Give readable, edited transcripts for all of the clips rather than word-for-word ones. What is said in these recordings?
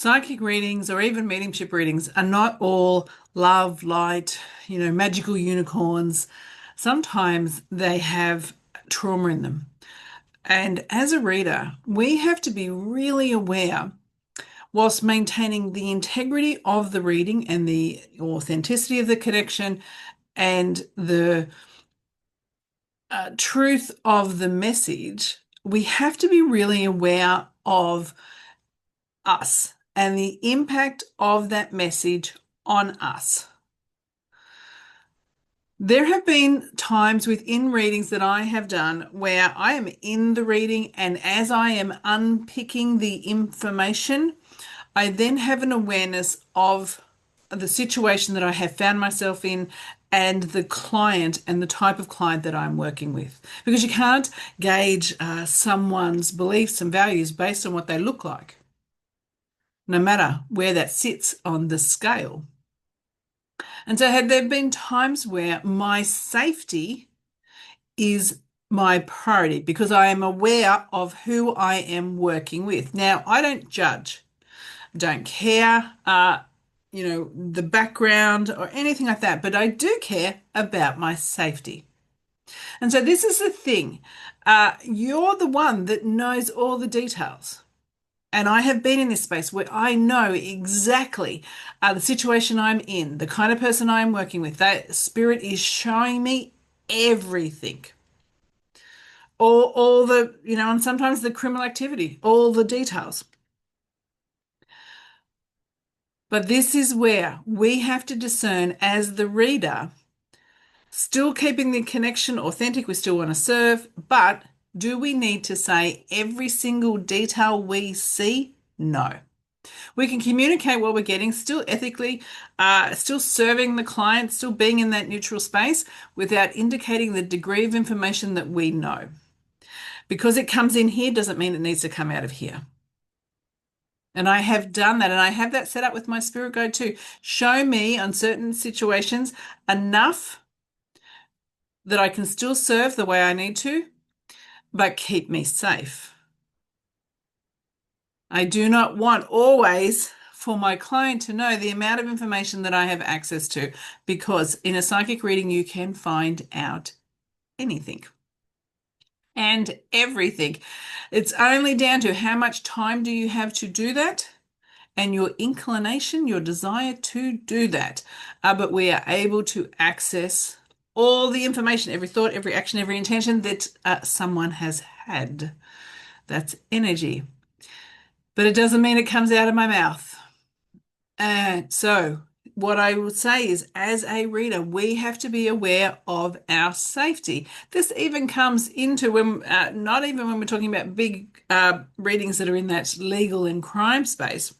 Psychic readings or even mediumship readings are not all love, light, magical unicorns. Sometimes they have trauma in them. And as a reader, we have to be really aware, whilst maintaining the integrity of the reading and the authenticity of the connection and the truth of the message, we have to be really aware of us and the impact of that message on us. There have been times within readings that I have done where I am in the reading, and as I am unpicking the information, I then have an awareness of the situation that I have found myself in and the client and the type of client that I'm working with. Because you can't gauge someone's beliefs and values based on what they look like, no matter where that sits on the scale. And so, had there been times where my safety is my priority because I am aware of who I am working with. Now, I don't judge, don't care, the background or anything like that, but I do care about my safety. And so, this is the thing. You're the one that knows all the details. And I have been in this space where I know exactly the situation I'm in, the kind of person I'm working with. That spirit is showing me everything. All the, and sometimes the criminal activity, all the details. But this is where we have to discern as the reader, still keeping the connection authentic, we still want to serve, but do we need to say every single detail we see? No. We can communicate what we're getting, still ethically, still serving the client, still being in that neutral space without indicating the degree of information that we know. Because it comes in here doesn't mean it needs to come out of here. And I have done that, and I have that set up with my spirit guide too. Show me on certain situations enough that I can still serve the way I need to, but keep me safe. I do not want always for my client to know the amount of information that I have access to, because in a psychic reading, you can find out anything and everything. It's only down to how much time do you have to do that and your inclination, your desire to do that. But we are able to access all the information, every thought, every action, every intention that someone has had. That's energy. But it doesn't mean it comes out of my mouth. So what I would say is, as a reader, we have to be aware of our safety. This even comes into when, not even when we're talking about big readings that are in that legal and crime space,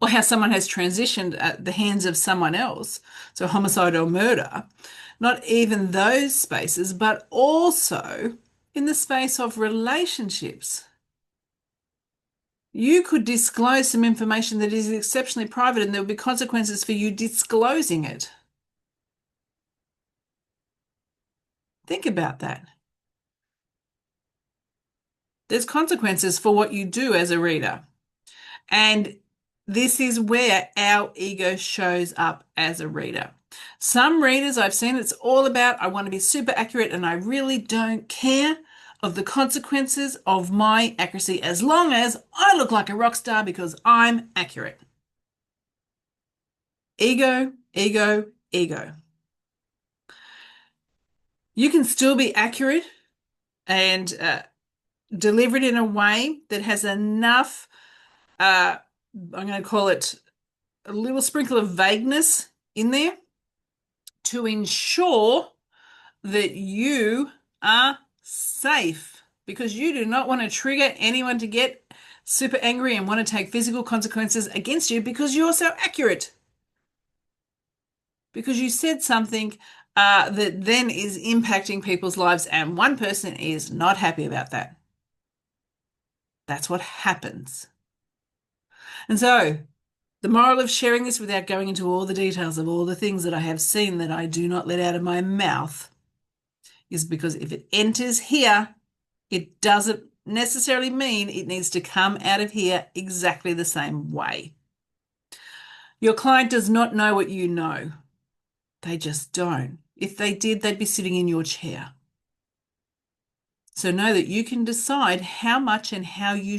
or how someone has transitioned at the hands of someone else, so homicide or murder, not even those spaces, but also in the space of relationships. You could disclose some information that is exceptionally private, and there will be consequences for you disclosing it. Think about that. There's consequences for what you do as a reader. And this is where our ego shows up as a reader. Some readers I've seen, it's all about, I want to be super accurate and I really don't care of the consequences of my accuracy as long as I look like a rock star because I'm accurate. Ego, ego, ego. You can still be accurate and deliver it in a way that has enough, I'm going to call it a little sprinkle of vagueness in there to ensure that you are safe, because you do not want to trigger anyone to get super angry and want to take physical consequences against you because you're so accurate. Because you said something that then is impacting people's lives, and one person is not happy about that. That's what happens. And so, the moral of sharing this without going into all the details of all the things that I have seen that I do not let out of my mouth is because if it enters here, it doesn't necessarily mean it needs to come out of here exactly the same way. Your client does not know what you know. They just don't. If they did, they'd be sitting in your chair. So know that you can decide how much and how you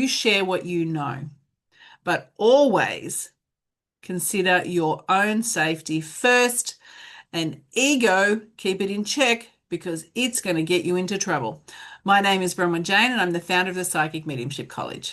share what you know. But always consider your own safety first, and ego, keep it in check because it's going to get you into trouble. My name is Bronwyn Jane and I'm the founder of the Psychic Mediumship College.